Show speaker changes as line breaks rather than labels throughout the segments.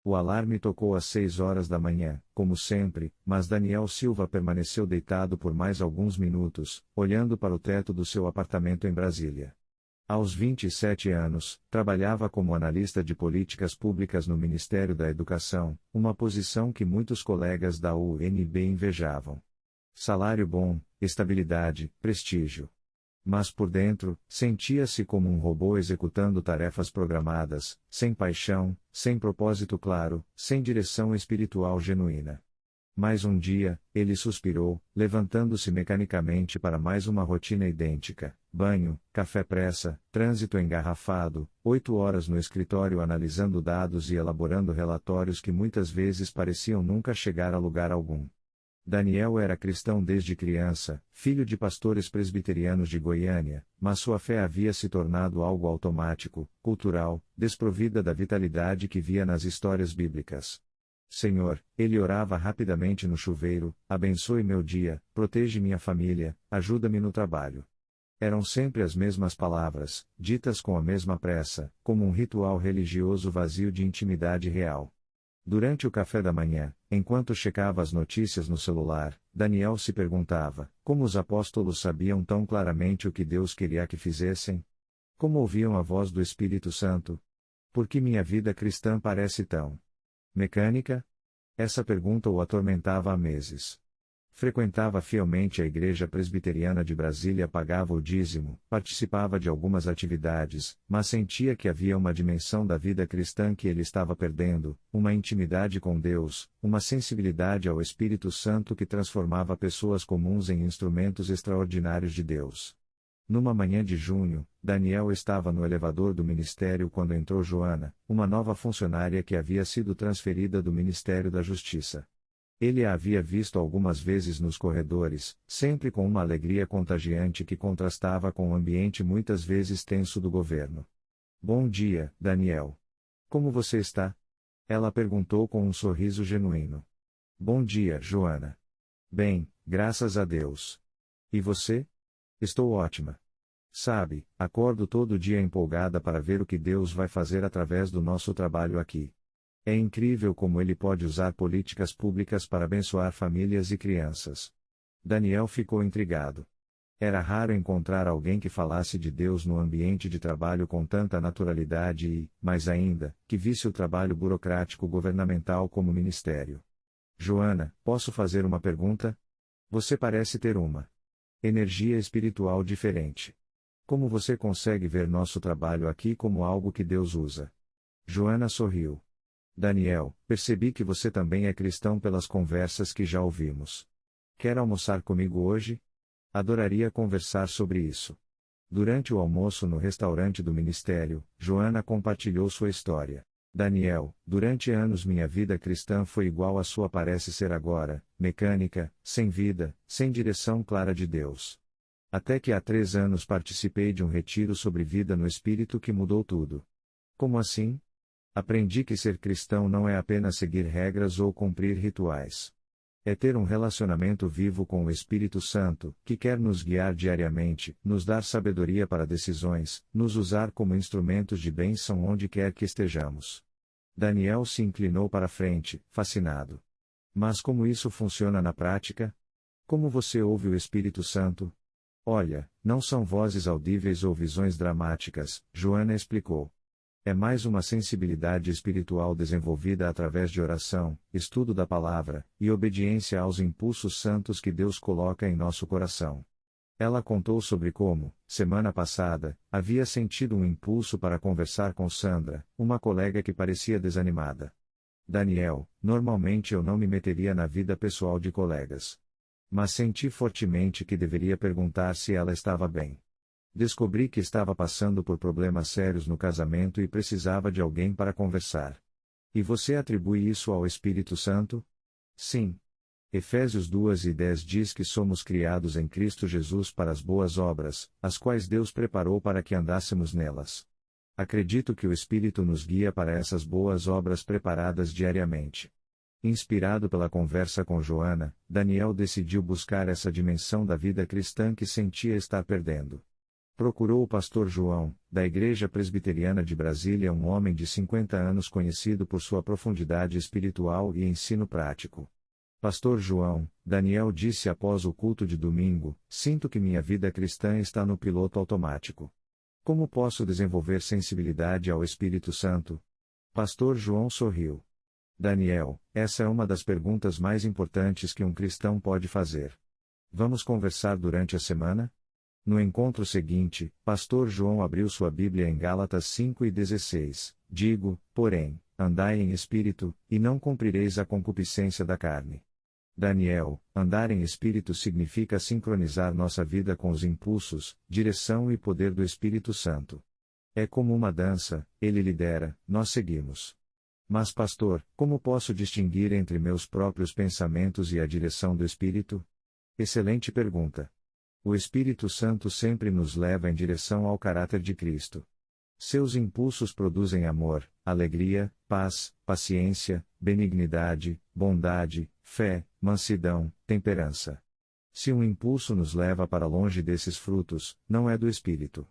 O alarme tocou às 6 horas da manhã, como sempre, mas Daniel Silva permaneceu deitado por mais alguns minutos, olhando para o teto do seu apartamento em Brasília. Aos 27 anos, trabalhava como analista de políticas públicas no Ministério da Educação, uma posição que muitos colegas da UNB invejavam. Salário bom, estabilidade, prestígio. Mas por dentro, sentia-se como um robô executando tarefas programadas, sem paixão, sem propósito claro, sem direção espiritual genuína. Mais um dia, ele suspirou, levantando-se mecanicamente para mais uma rotina idêntica: banho, café pressa, trânsito engarrafado, 8 horas no escritório analisando dados e elaborando relatórios que muitas vezes pareciam nunca chegar a lugar algum. Daniel era cristão desde criança, filho de pastores presbiterianos de Goiânia, mas sua fé havia se tornado algo automático, cultural, desprovida da vitalidade que via nas histórias bíblicas. Senhor, ele orava rapidamente no chuveiro: abençoe meu dia, protege minha família, ajuda-me no trabalho. Eram sempre as mesmas palavras, ditas com a mesma pressa, como um ritual religioso vazio de intimidade real. Durante o café da manhã, enquanto checava as notícias no celular, Daniel se perguntava: como os apóstolos sabiam tão claramente o que Deus queria que fizessem? Como ouviam a voz do Espírito Santo? Por que minha vida cristã parece tão mecânica? Essa pergunta o atormentava há meses. Frequentava fielmente a Igreja Presbiteriana de Brasília, pagava o dízimo, participava de algumas atividades, mas sentia que havia uma dimensão da vida cristã que ele estava perdendo, uma intimidade com Deus, uma sensibilidade ao Espírito Santo que transformava pessoas comuns em instrumentos extraordinários de Deus. Numa manhã de junho, Daniel estava no elevador do ministério quando entrou Joana, uma nova funcionária que havia sido transferida do Ministério da Justiça. Ele a havia visto algumas vezes nos corredores, sempre com uma alegria contagiante que contrastava com o ambiente muitas vezes tenso do governo. Bom dia, Daniel. Como você está? Ela perguntou com um sorriso genuíno. Bom dia, Joana. Bem, graças a Deus. E você? Estou ótima. Sabe, acordo todo dia empolgada para ver o que Deus vai fazer através do nosso trabalho aqui. É incrível como ele pode usar políticas públicas para abençoar famílias e crianças. Daniel ficou intrigado. Era raro encontrar alguém que falasse de Deus no ambiente de trabalho com tanta naturalidade e, mais ainda, que visse o trabalho burocrático governamental como ministério. Joana, posso fazer uma pergunta? Você parece ter uma energia espiritual diferente. Como você consegue ver nosso trabalho aqui como algo que Deus usa? Joana sorriu. Daniel, percebi que você também é cristão pelas conversas que já ouvimos. Quer almoçar comigo hoje? Adoraria conversar sobre isso. Durante o almoço no restaurante do ministério, Joana compartilhou sua história. Daniel, durante anos minha vida cristã foi igual à sua parece ser agora, mecânica, sem vida, sem direção clara de Deus. Até que há 3 anos participei de um retiro sobre vida no Espírito que mudou tudo. Como assim? Aprendi que ser cristão não é apenas seguir regras ou cumprir rituais. É ter um relacionamento vivo com o Espírito Santo, que quer nos guiar diariamente, nos dar sabedoria para decisões, nos usar como instrumentos de bênção onde quer que estejamos. Daniel se inclinou para a frente, fascinado. Mas como isso funciona na prática? Como você ouve o Espírito Santo? Olha, não são vozes audíveis ou visões dramáticas, Joana explicou. É mais uma sensibilidade espiritual desenvolvida através de oração, estudo da palavra, e obediência aos impulsos santos que Deus coloca em nosso coração. Ela contou sobre como, semana passada, havia sentido um impulso para conversar com Sandra, uma colega que parecia desanimada. Daniel, normalmente eu não me meteria na vida pessoal de colegas. Mas senti fortemente que deveria perguntar se ela estava bem. Descobri que estava passando por problemas sérios no casamento e precisava de alguém para conversar. E você atribui isso ao Espírito Santo? Sim. Efésios 2:10 diz que somos criados em Cristo Jesus para as boas obras, as quais Deus preparou para que andássemos nelas. Acredito que o Espírito nos guia para essas boas obras preparadas diariamente. Inspirado pela conversa com Joana, Daniel decidiu buscar essa dimensão da vida cristã que sentia estar perdendo. Procurou o pastor João, da Igreja Presbiteriana de Brasília, um homem de 50 anos conhecido por sua profundidade espiritual e ensino prático. Pastor João, Daniel disse após o culto de domingo: sinto que minha vida cristã está no piloto automático. Como posso desenvolver sensibilidade ao Espírito Santo? Pastor João sorriu. Daniel, essa é uma das perguntas mais importantes que um cristão pode fazer. Vamos conversar durante a semana? No encontro seguinte, Pastor João abriu sua Bíblia em Gálatas 5:16. Digo, porém, andai em espírito, e não cumprireis a concupiscência da carne. Daniel, andar em espírito significa sincronizar nossa vida com os impulsos, direção e poder do Espírito Santo. É como uma dança, ele lidera, nós seguimos. Mas pastor, como posso distinguir entre meus próprios pensamentos e a direção do Espírito? Excelente pergunta. O Espírito Santo sempre nos leva em direção ao caráter de Cristo. Seus impulsos produzem amor, alegria, paz, paciência, benignidade, bondade, fé, mansidão, temperança. Se um impulso nos leva para longe desses frutos, não é do Espírito.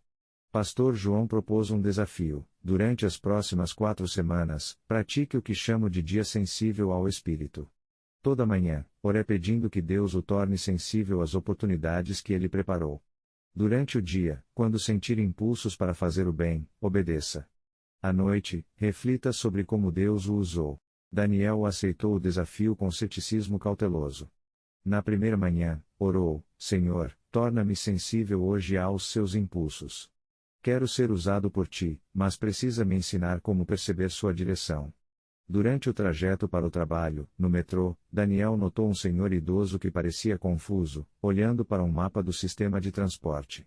Pastor João propôs um desafio: durante as próximas 4 semanas, pratique o que chamo de dia sensível ao Espírito. Toda manhã, ore pedindo que Deus o torne sensível às oportunidades que Ele preparou. Durante o dia, quando sentir impulsos para fazer o bem, obedeça. À noite, reflita sobre como Deus o usou. Daniel aceitou o desafio com ceticismo cauteloso. Na primeira manhã, orou: Senhor, torna-me sensível hoje aos seus impulsos. Quero ser usado por ti, mas precisa me ensinar como perceber sua direção. Durante o trajeto para o trabalho, no metrô, Daniel notou um senhor idoso que parecia confuso, olhando para um mapa do sistema de transporte.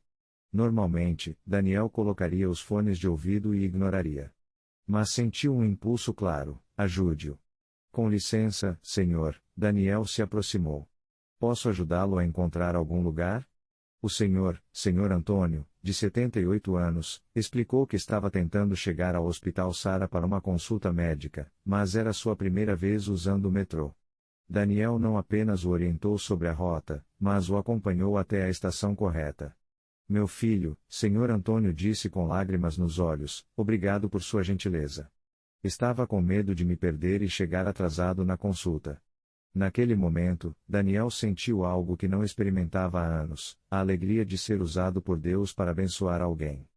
Normalmente, Daniel colocaria os fones de ouvido e ignoraria. Mas sentiu um impulso claro: ajude-o. Com licença, senhor, Daniel se aproximou. Posso ajudá-lo a encontrar algum lugar? O senhor Antônio, de 78 anos, explicou que estava tentando chegar ao Hospital Sara para uma consulta médica, mas era sua primeira vez usando o metrô. Daniel não apenas o orientou sobre a rota, mas o acompanhou até a estação correta. Meu filho, senhor Antônio disse com lágrimas nos olhos, obrigado por sua gentileza. Estava com medo de me perder e chegar atrasado na consulta. Naquele momento, Daniel sentiu algo que não experimentava há anos: a alegria de ser usado por Deus para abençoar alguém.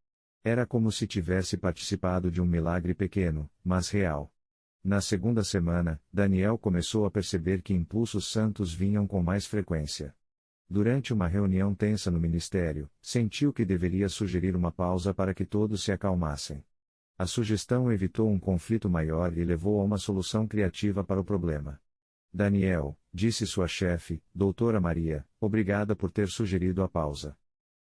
Era como se tivesse participado de um milagre pequeno, mas real. Na segunda semana, Daniel começou a perceber que impulsos santos vinham com mais frequência. Durante uma reunião tensa no ministério, sentiu que deveria sugerir uma pausa para que todos se acalmassem. A sugestão evitou um conflito maior e levou a uma solução criativa para o problema. Daniel, disse sua chefe, doutora Maria, obrigada por ter sugerido a pausa.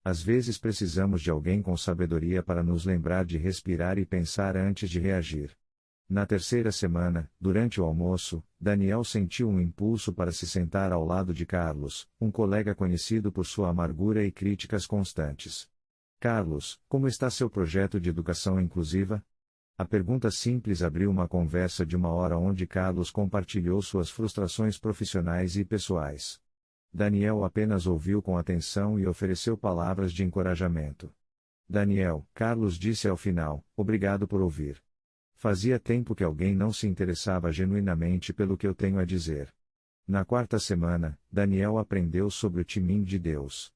Às vezes precisamos de alguém com sabedoria para nos lembrar de respirar e pensar antes de reagir. Na terceira semana, durante o almoço, Daniel sentiu um impulso para se sentar ao lado de Carlos, um colega conhecido por sua amargura e críticas constantes. Carlos, como está seu projeto de educação inclusiva? A pergunta simples abriu uma conversa de 1 hora onde Carlos compartilhou suas frustrações profissionais e pessoais. Daniel apenas ouviu com atenção e ofereceu palavras de encorajamento. Daniel, Carlos disse ao final, obrigado por ouvir. Fazia tempo que alguém não se interessava genuinamente pelo que eu tenho a dizer. Na quarta semana, Daniel aprendeu sobre o timing de Deus.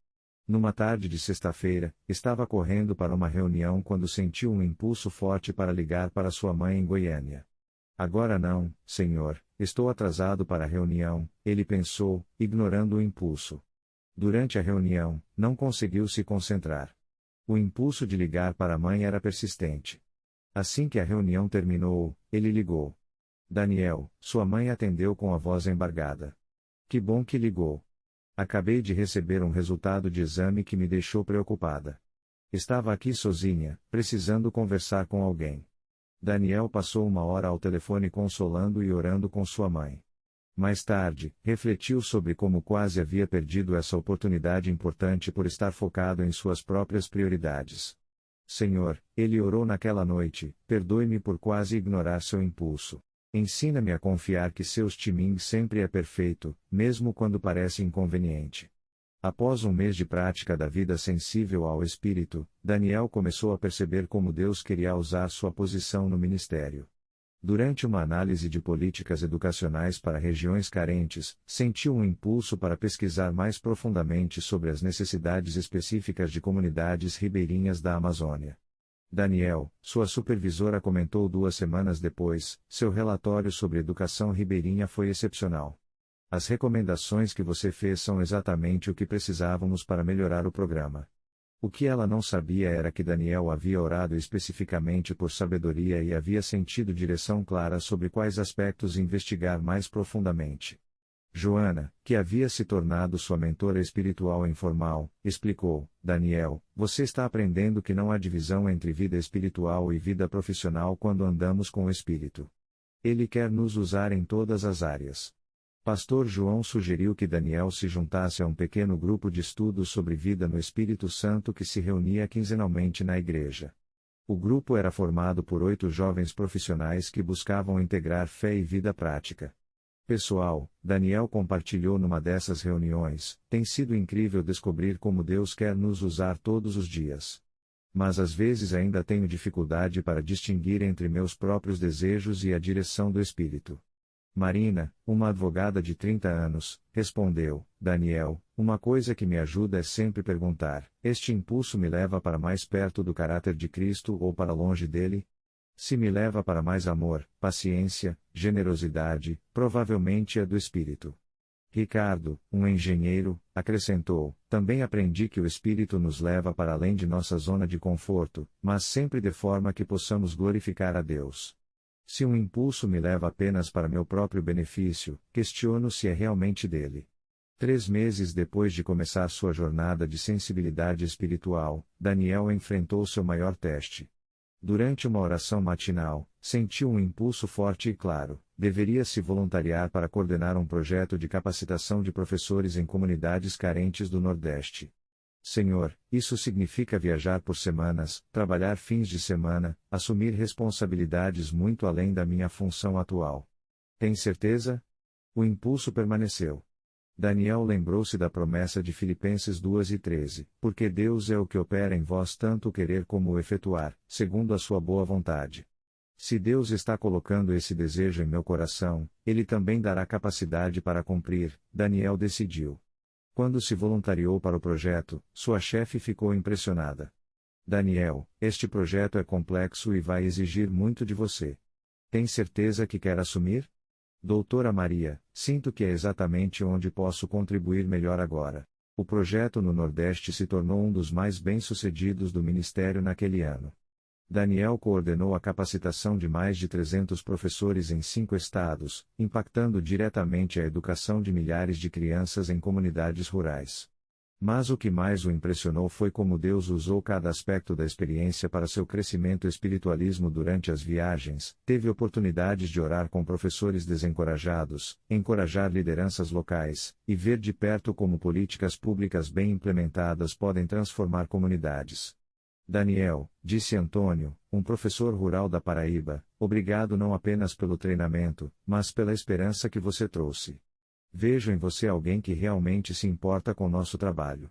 Numa tarde de sexta-feira, estava correndo para uma reunião quando sentiu um impulso forte para ligar para sua mãe em Goiânia. Agora não, senhor, estou atrasado para a reunião, ele pensou, ignorando o impulso. Durante a reunião, não conseguiu se concentrar. O impulso de ligar para a mãe era persistente. Assim que a reunião terminou, ele ligou. Daniel, sua mãe atendeu com a voz embargada. Que bom que ligou. Acabei de receber um resultado de exame que me deixou preocupada. Estava aqui sozinha, precisando conversar com alguém. Daniel passou 1 hora ao telefone consolando e orando com sua mãe. Mais tarde, refletiu sobre como quase havia perdido essa oportunidade importante por estar focado em suas próprias prioridades. Senhor, ele orou naquela noite, perdoe-me por quase ignorar seu impulso. Ensina-me a confiar que seus timing sempre é perfeito, mesmo quando parece inconveniente. Após um mês de prática da vida sensível ao Espírito, Daniel começou a perceber como Deus queria usar sua posição no ministério. Durante uma análise de políticas educacionais para regiões carentes, sentiu um impulso para pesquisar mais profundamente sobre as necessidades específicas de comunidades ribeirinhas da Amazônia. Daniel, sua supervisora, comentou 2 semanas depois: seu relatório sobre educação ribeirinha foi excepcional. As recomendações que você fez são exatamente o que precisávamos para melhorar o programa. O que ela não sabia era que Daniel havia orado especificamente por sabedoria e havia sentido direção clara sobre quais aspectos investigar mais profundamente. Joana, que havia se tornado sua mentora espiritual informal, explicou: Daniel, você está aprendendo que não há divisão entre vida espiritual e vida profissional quando andamos com o Espírito. Ele quer nos usar em todas as áreas. Pastor João sugeriu que Daniel se juntasse a um pequeno grupo de estudos sobre vida no Espírito Santo que se reunia quinzenalmente na igreja. O grupo era formado por 8 jovens profissionais que buscavam integrar fé e vida prática. Pessoal, Daniel compartilhou numa dessas reuniões: tem sido incrível descobrir como Deus quer nos usar todos os dias. Mas às vezes ainda tenho dificuldade para distinguir entre meus próprios desejos e a direção do Espírito. Marina, uma advogada de 30 anos, respondeu: Daniel, uma coisa que me ajuda é sempre perguntar: este impulso me leva para mais perto do caráter de Cristo ou para longe dele? Se me leva para mais amor, paciência, generosidade, provavelmente é do Espírito. Ricardo, um engenheiro, acrescentou: também aprendi que o Espírito nos leva para além de nossa zona de conforto, mas sempre de forma que possamos glorificar a Deus. Se um impulso me leva apenas para meu próprio benefício, questiono se é realmente dele. 3 meses depois de começar sua jornada de sensibilidade espiritual, Daniel enfrentou seu maior teste. Durante uma oração matinal, sentiu um impulso forte e claro: deveria se voluntariar para coordenar um projeto de capacitação de professores em comunidades carentes do Nordeste. Senhor, isso significa viajar por semanas, trabalhar fins de semana, assumir responsabilidades muito além da minha função atual. Tem certeza? O impulso permaneceu. Daniel lembrou-se da promessa de Filipenses 2:13, porque Deus é o que opera em vós tanto o querer como o efetuar, segundo a sua boa vontade. Se Deus está colocando esse desejo em meu coração, Ele também dará capacidade para cumprir, Daniel decidiu. Quando se voluntariou para o projeto, sua chefe ficou impressionada. Daniel, este projeto é complexo e vai exigir muito de você. Tem certeza que quer assumir? Doutora Maria, sinto que é exatamente onde posso contribuir melhor agora. O projeto no Nordeste se tornou um dos mais bem-sucedidos do Ministério naquele ano. Daniel coordenou a capacitação de mais de 300 professores em 5 estados, impactando diretamente a educação de milhares de crianças em comunidades rurais. Mas o que mais o impressionou foi como Deus usou cada aspecto da experiência para seu crescimento espiritualismo durante as viagens. Teve oportunidades de orar com professores desencorajados, encorajar lideranças locais, e ver de perto como políticas públicas bem implementadas podem transformar comunidades. Daniel, disse Antônio, um professor rural da Paraíba, obrigado não apenas pelo treinamento, mas pela esperança que você trouxe. Vejo em você alguém que realmente se importa com nosso trabalho.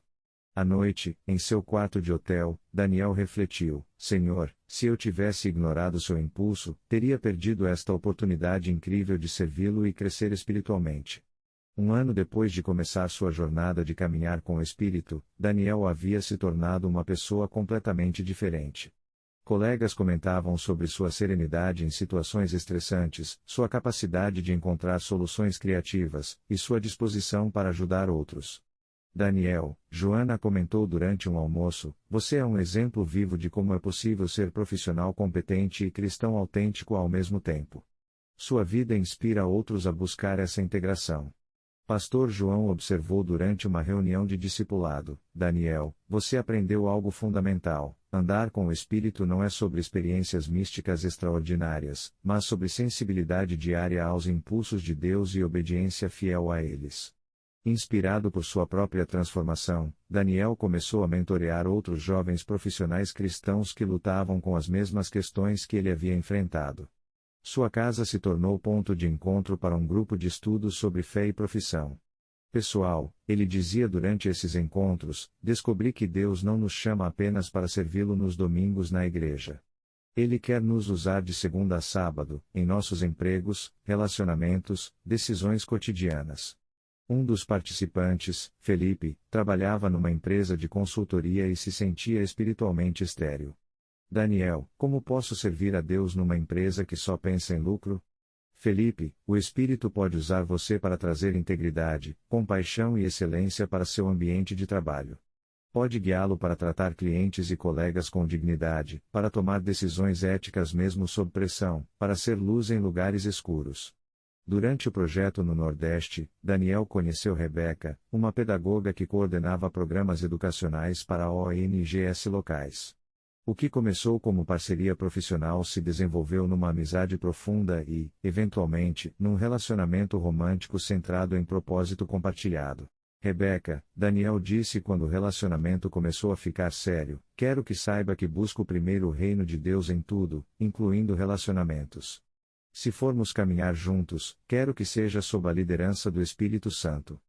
À noite, em seu quarto de hotel, Daniel refletiu: Senhor, se eu tivesse ignorado seu impulso, teria perdido esta oportunidade incrível de servi-lo e crescer espiritualmente. 1 ano depois de começar sua jornada de caminhar com o Espírito, Daniel havia se tornado uma pessoa completamente diferente. Colegas comentavam sobre sua serenidade em situações estressantes, sua capacidade de encontrar soluções criativas, e sua disposição para ajudar outros. Daniel, Joana comentou durante um almoço: você é um exemplo vivo de como é possível ser profissional competente e cristão autêntico ao mesmo tempo. Sua vida inspira outros a buscar essa integração. Pastor João observou durante uma reunião de discipulado: Daniel, você aprendeu algo fundamental. Andar com o Espírito não é sobre experiências místicas extraordinárias, mas sobre sensibilidade diária aos impulsos de Deus e obediência fiel a eles. Inspirado por sua própria transformação, Daniel começou a mentorear outros jovens profissionais cristãos que lutavam com as mesmas questões que ele havia enfrentado. Sua casa se tornou ponto de encontro para um grupo de estudos sobre fé e profissão. Pessoal, ele dizia durante esses encontros, descobri que Deus não nos chama apenas para servi-lo nos domingos na igreja. Ele quer nos usar de segunda a sábado, em nossos empregos, relacionamentos, decisões cotidianas. Um dos participantes, Felipe, trabalhava numa empresa de consultoria e se sentia espiritualmente estéril. Daniel, como posso servir a Deus numa empresa que só pensa em lucro? Felipe, o Espírito pode usar você para trazer integridade, compaixão e excelência para seu ambiente de trabalho. Pode guiá-lo para tratar clientes e colegas com dignidade, para tomar decisões éticas mesmo sob pressão, para ser luz em lugares escuros. Durante o projeto no Nordeste, Daniel conheceu Rebeca, uma pedagoga que coordenava programas educacionais para ONGs locais. O que começou como parceria profissional se desenvolveu numa amizade profunda e, eventualmente, num relacionamento romântico centrado em propósito compartilhado. Rebeca, Daniel disse quando o relacionamento começou a ficar sério, quero que saiba que busco primeiro o reino de Deus em tudo, incluindo relacionamentos. Se formos caminhar juntos, quero que seja sob a liderança do Espírito Santo.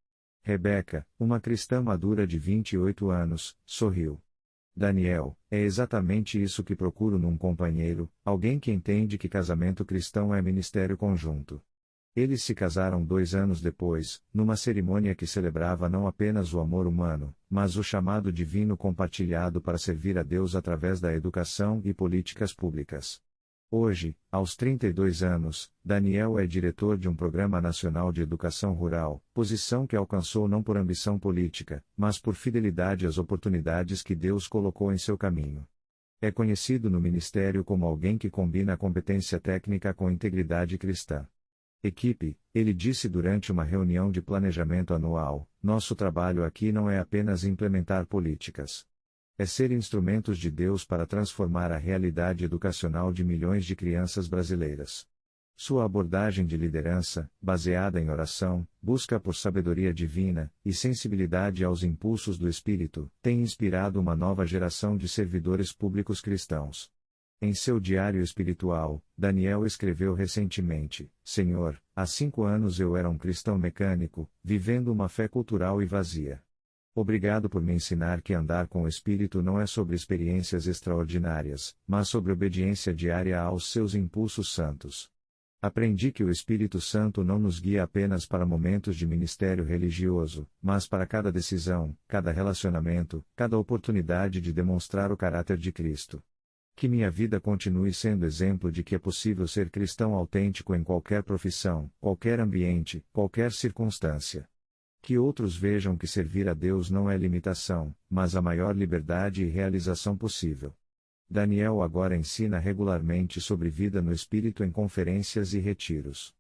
Rebeca, uma cristã madura de 28 anos, sorriu. Daniel, é exatamente isso que procuro num companheiro, alguém que entende que casamento cristão é ministério conjunto. Eles se casaram 2 anos depois, numa cerimônia que celebrava não apenas o amor humano, mas o chamado divino compartilhado para servir a Deus através da educação e políticas públicas. Hoje, aos 32 anos, Daniel é diretor de um programa nacional de educação rural, posição que alcançou não por ambição política, mas por fidelidade às oportunidades que Deus colocou em seu caminho. É conhecido no ministério como alguém que combina a competência técnica com integridade cristã. Equipe, ele disse durante uma reunião de planejamento anual, nosso trabalho aqui não é apenas implementar políticas. É ser instrumentos de Deus para transformar a realidade educacional de milhões de crianças brasileiras. Sua abordagem de liderança, baseada em oração, busca por sabedoria divina e sensibilidade aos impulsos do Espírito, tem inspirado uma nova geração de servidores públicos cristãos. Em seu diário espiritual, Daniel escreveu recentemente: Senhor, há 5 anos eu era um cristão mecânico, vivendo uma fé cultural e vazia. Obrigado por me ensinar que andar com o Espírito não é sobre experiências extraordinárias, mas sobre obediência diária aos seus impulsos santos. Aprendi que o Espírito Santo não nos guia apenas para momentos de ministério religioso, mas para cada decisão, cada relacionamento, cada oportunidade de demonstrar o caráter de Cristo. Que minha vida continue sendo exemplo de que é possível ser cristão autêntico em qualquer profissão, qualquer ambiente, qualquer circunstância. Que outros vejam que servir a Deus não é limitação, mas a maior liberdade e realização possível. Daniel agora ensina regularmente sobre vida no Espírito em conferências e retiros.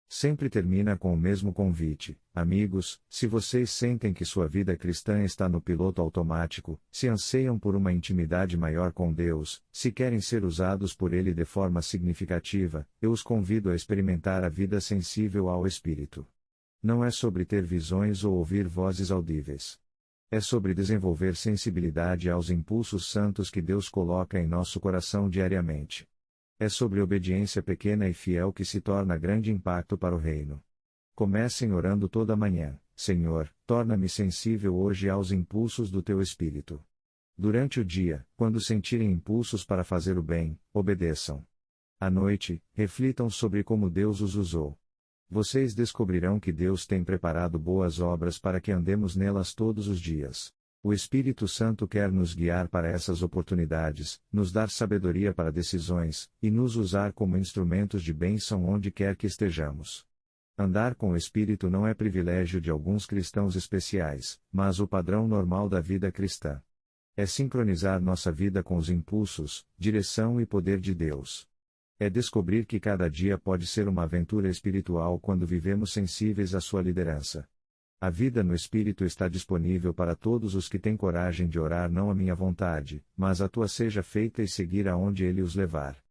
Sempre termina com o mesmo convite: amigos, se vocês sentem que sua vida cristã está no piloto automático, se anseiam por uma intimidade maior com Deus, se querem ser usados por Ele de forma significativa, eu os convido a experimentar a vida sensível ao Espírito. Não é sobre ter visões ou ouvir vozes audíveis. É sobre desenvolver sensibilidade aos impulsos santos que Deus coloca em nosso coração diariamente. É sobre obediência pequena e fiel que se torna grande impacto para o reino. Comecem orando toda manhã: Senhor, torna-me sensível hoje aos impulsos do Teu Espírito. Durante o dia, quando sentirem impulsos para fazer o bem, obedeçam. À noite, reflitam sobre como Deus os usou. Vocês descobrirão que Deus tem preparado boas obras para que andemos nelas todos os dias. O Espírito Santo quer nos guiar para essas oportunidades, nos dar sabedoria para decisões, e nos usar como instrumentos de bênção onde quer que estejamos. Andar com o Espírito não é privilégio de alguns cristãos especiais, mas o padrão normal da vida cristã. É sincronizar nossa vida com os impulsos, direção e poder de Deus. É descobrir que cada dia pode ser uma aventura espiritual quando vivemos sensíveis à sua liderança. A vida no Espírito está disponível para todos os que têm coragem de orar não a minha vontade, mas a tua seja feita e seguir aonde Ele os levar.